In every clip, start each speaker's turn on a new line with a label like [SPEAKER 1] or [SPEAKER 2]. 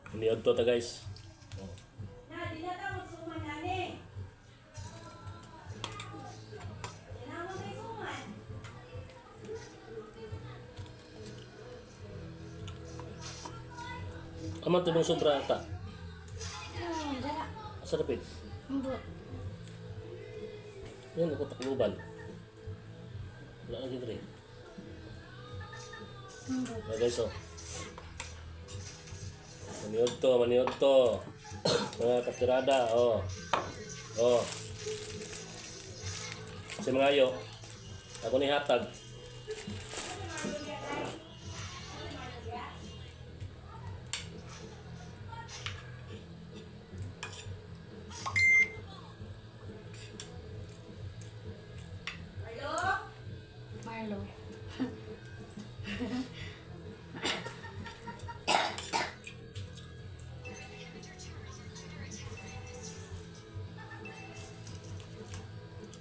[SPEAKER 1] Niyod to ta guys.
[SPEAKER 2] Na, di na ta magsuman nani. Di na mo may suman.
[SPEAKER 1] Aman to nung sobra ata.
[SPEAKER 3] Dara.
[SPEAKER 1] Asa dapit?
[SPEAKER 3] Mbot.
[SPEAKER 1] Yan ako takluban. Wala lagi dre.
[SPEAKER 3] Mbot.
[SPEAKER 1] Guys oh. Maniod to. Mga kaptirada, oh. Oh. Si mga ayo. Ako ni hatag.
[SPEAKER 2] Hello?
[SPEAKER 3] Marlo.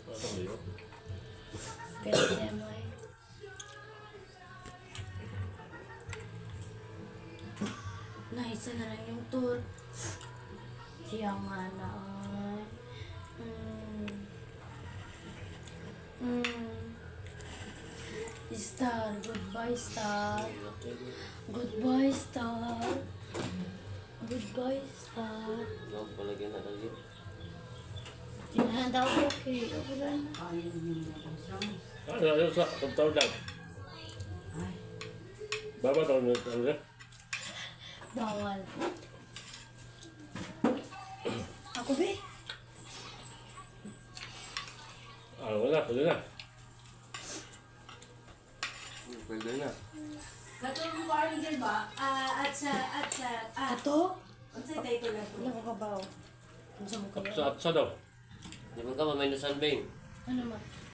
[SPEAKER 1] Ano to yun?
[SPEAKER 3] Kaya mo eh. Naisa na lang yung tour. Siya nga na ay. Star, goodbye Star. Goodbye Star. Goodbye Star.
[SPEAKER 1] Ano palagyan na lagi?
[SPEAKER 3] Tinahanda ko okay. Okay lang.
[SPEAKER 1] Ano sa tawag lang. Baba daw na ano?
[SPEAKER 3] Bawal. Ako be?
[SPEAKER 1] Ah, wala, pwede na. Pwede na.
[SPEAKER 2] Katulong ko rin dyan ba?
[SPEAKER 3] Ato?
[SPEAKER 2] Ang sa title na to.
[SPEAKER 3] Wala ko kabaw. Ano sa mukha
[SPEAKER 1] Sa daw.
[SPEAKER 4] Di ba ka mamay na sunbeam?
[SPEAKER 3] Ano man?